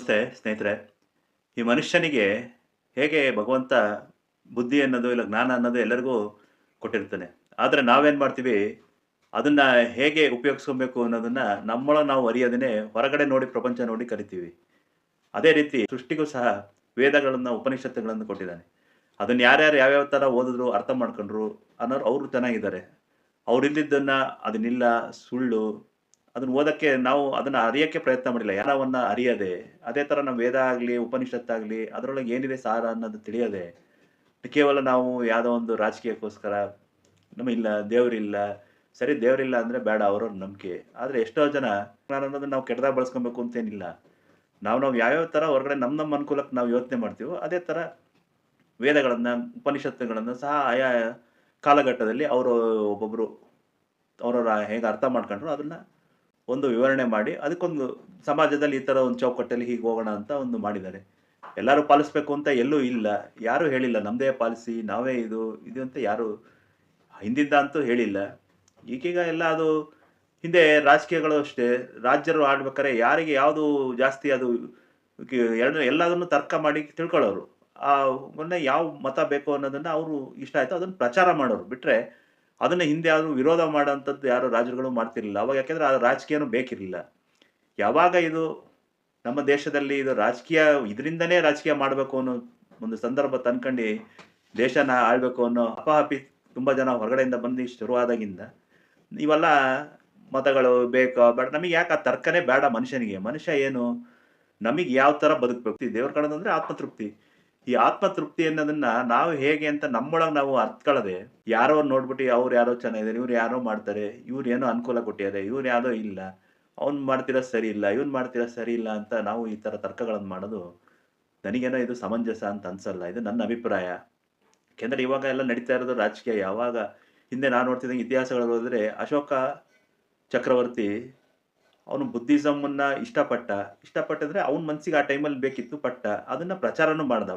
ನಮಸ್ತೆ ಸ್ನೇಹಿತರೆ. ಈ ಮನುಷ್ಯನಿಗೆ ಹೇಗೆ ಭಗವಂತ ಬುದ್ಧಿ ಅನ್ನೋದು ಇಲ್ಲ ಜ್ಞಾನ ಅನ್ನೋದು ಎಲ್ಲರಿಗೂ ಕೊಟ್ಟಿರ್ತಾನೆ. ಆದರೆ ನಾವೇನು ಮಾಡ್ತೀವಿ, ಅದನ್ನ ಹೇಗೆ ಉಪಯೋಗಿಸ್ಕೊಬೇಕು ಅನ್ನೋದನ್ನ ನಮ್ಮೊಳಗೆ ನಾವು ಅರಿಯದೇನೆ ಹೊರಗಡೆ ನೋಡಿ ಪ್ರಪಂಚ ನೋಡಿ ಕಲಿತೀವಿ. ಅದೇ ರೀತಿ ಸೃಷ್ಟಿಗೂ ಸಹ ವೇದಗಳನ್ನ, ಉಪನಿಷತ್ತುಗಳನ್ನು ಕೊಟ್ಟಿದ್ದಾನೆ. ಅದನ್ನ ಯಾರ್ಯಾರು ಯಾವ್ಯಾವ ಥರ ಓದಿದ್ರು, ಅರ್ಥ ಮಾಡ್ಕೊಂಡ್ರು ಅನ್ನೋರು ಅವ್ರು ಚೆನ್ನಾಗಿದ್ದಾರೆ. ಅವ್ರಿಲ್ಲಿದ್ದನ್ನ ಅದನ್ನಿಲ್ಲ, ಸುಳ್ಳು ಅದನ್ನ ಓದಕ್ಕೆ ನಾವು ಅದನ್ನ ಅರಿಯಕ್ಕೆ ಪ್ರಯತ್ನ ಮಾಡಿಲ್ಲ. ಯಾರವನ್ನ ಅರಿಯದೆ, ಅದೇ ತರ ನಮ್ಮ ವೇದ ಆಗ್ಲಿ, ಉಪನಿಷತ್ತಾಗ್ಲಿ ಅದ್ರೊಳಗೆ ಏನಿದೆ ಸಾರ ಅನ್ನೋದು ತಿಳಿಯದೆ, ಕೇವಲ ನಾವು ಯಾವುದೋ ಒಂದು ರಾಜಕೀಯಕ್ಕೋಸ್ಕರ ನಮಗಿಲ್ಲ, ದೇವರಿಲ್ಲ, ಸರಿ ದೇವರಿಲ್ಲ ಅಂದ್ರೆ ಬೇಡ ಅವ್ರವ್ರ ನಂಬಿಕೆ. ಆದ್ರೆ ಎಷ್ಟೋ ಜನ ನಾನು ಅನ್ನೋದನ್ನ ನಾವು ಕೆಟ್ಟದಾಗ ಬಳಸ್ಕೊಬೇಕು ಅಂತೇನಿಲ್ಲ. ನಾವು ಯಾವ್ಯಾವ ತರ ಹೊರಗಡೆ ನಮ್ಮ ಅನುಕೂಲಕ್ಕೆ ನಾವು ಯೋಚನೆ ಮಾಡ್ತೀವೋ, ಅದೇ ತರ ವೇದಗಳನ್ನ, ಉಪನಿಷತ್ತುಗಳನ್ನ ಸಹ ಆಯಾ ಕಾಲಘಟ್ಟದಲ್ಲಿ ಅವರು ಒಬ್ಬೊಬ್ರು ಅವ್ರವ್ರ ಹೇಗೆ ಅರ್ಥ ಮಾಡ್ಕೊಂಡ್ರು ಅದನ್ನ ಒಂದು ವಿವರಣೆ ಮಾಡಿ, ಅದಕ್ಕೊಂದು ಸಮಾಜದಲ್ಲಿ ಈ ತರ ಒಂದು ಚೌಕಟ್ಟಲ್ಲಿ ಹೀಗೆ ಹೋಗೋಣ ಅಂತ ಒಂದು ಮಾಡಿದ್ದಾರೆ. ಎಲ್ಲರೂ ಪಾಲಿಸ್ಬೇಕು ಅಂತ ಎಲ್ಲೂ ಇಲ್ಲ. ಯಾರು ಹೇಳಿಲ್ಲ ನಮ್ದೇ ಪಾಲಿಸಿ, ನಾವೇ ಇದು ಇದು ಅಂತ ಯಾರು ಹಿಂದಿಂದ ಅಂತೂ ಹೇಳಿಲ್ಲ. ಈಗೀಗ ಎಲ್ಲ ಅದು ಹಿಂದೆ ರಾಜಕೀಯಗಳು ಅಷ್ಟೇ. ರಾಜ್ಯರು ಆಡ್ಬೇಕಾದ್ರೆ ಯಾರಿಗೆ ಯಾವುದು ಜಾಸ್ತಿ ಅದು ಎಲ್ಲದನ್ನು ತರ್ಕ ಮಾಡಿ ತಿಳ್ಕೊಳ್ಳೋರು. ಆ ಮೊನ್ನೆ ಯಾವ ಮತ ಬೇಕು ಅನ್ನೋದನ್ನ ಅವರು ಇಷ್ಟ ಆಯ್ತು ಅದನ್ನ ಪ್ರಚಾರ ಮಾಡೋರು. ಬಿಟ್ರೆ ಅದನ್ನ ಹಿಂದೆ ಯಾರು ವಿರೋಧ ಮಾಡೋಂಥದ್ದು ಯಾರು ರಾಜರುಗಳು ಮಾಡ್ತಿರ್ಲಿಲ್ಲ. ಅವಾಗ ಯಾಕೆಂದ್ರೆ ಆ ರಾಜಕೀಯನೂ ಬೇಕಿರ್ಲಿಲ್ಲ. ಯಾವಾಗ ಇದು ನಮ್ಮ ದೇಶದಲ್ಲಿ ಇದು ರಾಜಕೀಯ ಇದರಿಂದನೇ ರಾಜಕೀಯ ಮಾಡಬೇಕು ಅನ್ನೋ ಒಂದು ಸಂದರ್ಭ ತಂದ್ಕಂಡು ದೇಶನ ಆಳ್ಬೇಕು ಅನ್ನೋ ಹಪಾಹಪಿ ತುಂಬಾ ಜನ ಹೊರಗಡೆಯಿಂದ ಬಂದು ಶುರುವಾದಾಗಿಂದ ಇವೆಲ್ಲ ಮತಗಳು ಬೇಕೋ ಬೇಡ, ನಮಗೆ ಯಾಕೆ ಆ ತರ್ಕನೇ ಬೇಡ ಮನುಷ್ಯನಿಗೆ. ಮನುಷ್ಯ ಏನು, ನಮಗೆ ಯಾವ ತರ ಬದುಕಬೇಕು, ದೇವ್ರ ಕಣದಂದ್ರೆ ಆತ್ಮತೃಪ್ತಿ. ಈ ಆತ್ಮತೃಪ್ತಿ ಅನ್ನೋದನ್ನ ನಾವು ಹೇಗೆ ಅಂತ ನಮ್ಮೊಳಗೆ ನಾವು ಅರ್ಥಕೊಳ್ಳದೆ, ಯಾರೋ ನೋಡ್ಬಿಟ್ಟು ಅವ್ರು ಯಾರೋ ಚೆನ್ನಾಗಿದ್ದಾರೆ, ಇವ್ರು ಯಾರೋ ಮಾಡ್ತಾರೆ, ಇವ್ರು ಏನೋ ಅನುಕೂಲ ಕೊಟ್ಟಿದ್ದಾರೆ, ಇವ್ರು ಯಾವ್ದೋ ಇಲ್ಲ, ಅವ್ನು ಮಾಡ್ತಿರೋ ಸರಿ ಇಲ್ಲ, ಇವ್ನು ಮಾಡ್ತಿರೋ ಸರಿ ಇಲ್ಲ ಅಂತ ನಾವು ಈ ತರ ತರ್ಕಗಳನ್ನು ಮಾಡೋದು ನನಗೇನೋ ಇದು ಸಮಂಜಸ ಅಂತ ಅನ್ಸಲ್ಲ. ಇದು ನನ್ನ ಅಭಿಪ್ರಾಯ. ಯಾಕೆಂದ್ರೆ ಇವಾಗ ಎಲ್ಲ ನಡೀತಾ ಇರೋದು ರಾಜಕೀಯ. ಯಾವಾಗ ಹಿಂದೆ ನಾನು ನೋಡ್ತಿದ್ದಂಗೆ ಇತಿಹಾಸಗಳಲ್ಲಿ ಹೋದ್ರೆ ಅಶೋಕ ಚಕ್ರವರ್ತಿ ಅವನು ಬುದ್ಧಿಸಮನ್ನ ಇಷ್ಟಪಟ್ಟಿದ್ರೆ ಅವನ ಮನ್ಸಿಗೆ ಆ ಟೈಮಲ್ಲಿ ಬೇಕಿತ್ತು, ಪಟ್ಟ ಅದನ್ನ ಪ್ರಚಾರನೂ ಮಾಡ್ದ.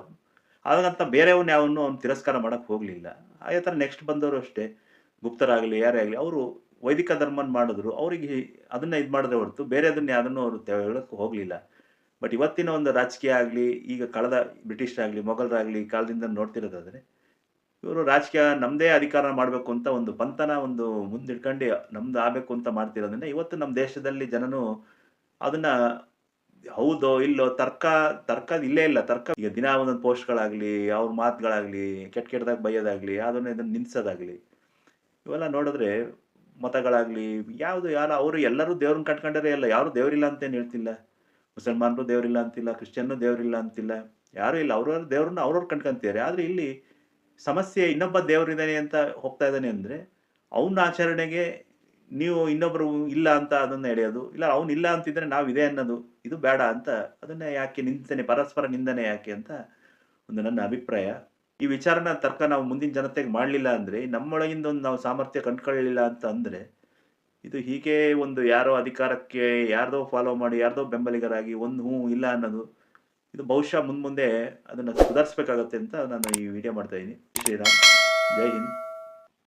ಹಾಗಂತ ಬೇರೆಯವ್ನ ಯಾವನ್ನು ಅವ್ನು ತಿರಸ್ಕಾರ ಮಾಡಕ್ ಹೋಗ್ಲಿಲ್ಲ. ಅದೇ ಥರ ನೆಕ್ಸ್ಟ್ ಬಂದವರು ಅಷ್ಟೇ, ಗುಪ್ತರಾಗಲಿ ಯಾರೇ ಆಗಲಿ ಅವರು ವೈದಿಕ ಧರ್ಮನ ಮಾಡಿದ್ರು. ಅವರಿಗೆ ಅದನ್ನ ಇದು ಮಾಡಿದ್ರೆ ಹೊರತು ಬೇರೆ ಅದನ್ನ ಯಾವುದನ್ನು ಅವರು ಹೇಳಕ್ಕೆ ಹೋಗ್ಲಿಲ್ಲ. ಬಟ್ ಇವತ್ತಿನ ಒಂದು ರಾಜಕೀಯ ಆಗಲಿ, ಈಗ ಕಳೆದ ಬ್ರಿಟಿಷರಾಗಲಿ, ಮೊಘಲರಾಗಲಿ ಕಾಲದಿಂದ ನೋಡ್ತಿರೋದಾದ್ರೆ, ಇವರು ರಾಜಕೀಯ ನಮ್ದೇ ಅಧಿಕಾರ ಮಾಡಬೇಕು ಅಂತ ಒಂದು ಪಂಥನ ಒಂದು ಮುಂದಿಟ್ಕೊಂಡು ನಮ್ದು ಆಗಬೇಕು ಅಂತ ಮಾಡ್ತಿರೋದ್ರಿಂದ ಇವತ್ತು ನಮ್ಮ ದೇಶದಲ್ಲಿ ಜನನು ಅದನ್ನ ಹೌದೋ ಇಲ್ಲೋ ತರ್ಕ ಇಲ್ಲೇ ಇಲ್ಲ. ತರ್ಕ ಈಗ ದಿನ ಒಂದೊಂದು ಪೋಸ್ಟ್ಗಳಾಗ್ಲಿ, ಅವ್ರ ಮಾತುಗಳಾಗ್ಲಿ, ಕೆಟ್ಟದಾಗ ಬೈಯೋದಾಗ್ಲಿ, ಅದನ್ನ ಇದನ್ನ ನಿಲ್ಸೋದಾಗ್ಲಿ, ಇವೆಲ್ಲ ನೋಡಿದ್ರೆ ಮತಗಳಾಗ್ಲಿ ಯಾವುದು ಯಾರು ಅವರು ಎಲ್ಲರೂ ದೇವ್ರನ್ನ ಕಟ್ಕೊಂಡರೆ ಎಲ್ಲ, ಯಾರು ದೇವ್ರಿಲ್ಲ ಅಂತೇನು ಹೇಳ್ತಿಲ್ಲ. ಮುಸಲ್ಮಾನರು ದೇವ್ರಿಲ್ಲ ಅಂತಿಲ್ಲ, ಕ್ರಿಶ್ಚಿಯನ್ನು ದೇವ್ರಿಲ್ಲ ಅಂತಿಲ್ಲ, ಯಾರು ಇಲ್ಲ. ಅವ್ರವ್ರ ದೇವ್ರನ್ನ ಅವ್ರವ್ರು ಕಂಡ್ಕೊಂತಾರೆ. ಆದ್ರೆ ಇಲ್ಲಿ ಸಮಸ್ಯೆ ಇನ್ನೊಬ್ಬ ದೇವರಿದ್ದಾನೆ ಅಂತ ಹೋಗ್ತಾ ಇದ್ದಾನೆ ಅಂದ್ರೆ ಅವನ ಆಚರಣೆಗೆ ನೀವು ಇನ್ನೊಬ್ರು ಇಲ್ಲ ಅಂತ ಅದನ್ನ ಎಳೆಯೋದು, ಇಲ್ಲ ಅವ್ನು ಇಲ್ಲ ಅಂತಿದ್ರೆ ನಾವು ಇದೆ ಅನ್ನೋದು, ಇದು ಬೇಡ ಅಂತ ಅದನ್ನ ಯಾಕೆ ನಿಂದನೆ, ಪರಸ್ಪರ ನಿಂದನೆ ಯಾಕೆ ಅಂತ ಒಂದು ನನ್ನ ಅಭಿಪ್ರಾಯ. ಈ ವಿಚಾರನ ತರ್ಕ ನಾವು ಮುಂದಿನ ಜನತೆಗೆ ಮಾಡಲಿಲ್ಲ ಅಂದ್ರೆ, ನಮ್ಮೊಳಗಿಂದ ಒಂದು ನಾವು ಸಾಮರ್ಥ್ಯ ಕಂಡ್ಕೊಳ್ಳಿಲ್ಲ ಅಂತ ಅಂದ್ರೆ, ಇದು ಹೀಗೆ ಒಂದು ಯಾರೋ ಅಧಿಕಾರಕ್ಕೆ ಯಾರ್ದೋ ಫಾಲೋ ಮಾಡಿ ಯಾರ್ದೋ ಬೆಂಬಲಿಗರಾಗಿ ಒಂದು ಹ್ಞೂ ಇಲ್ಲ ಅನ್ನೋದು, ಇದು ಬಹುಶಃ ಮುಂದೆ ಅದನ್ನ ಸುಧಾರಿಸಬೇಕಾಗತ್ತೆ ಅಂತ ನಾನು ಈ ವಿಡಿಯೋ ಮಾಡ್ತಾ ಇದ್ದೀನಿ. ಶ್ರೀರಾಮ್, ಜೈ ಹಿಂದ್.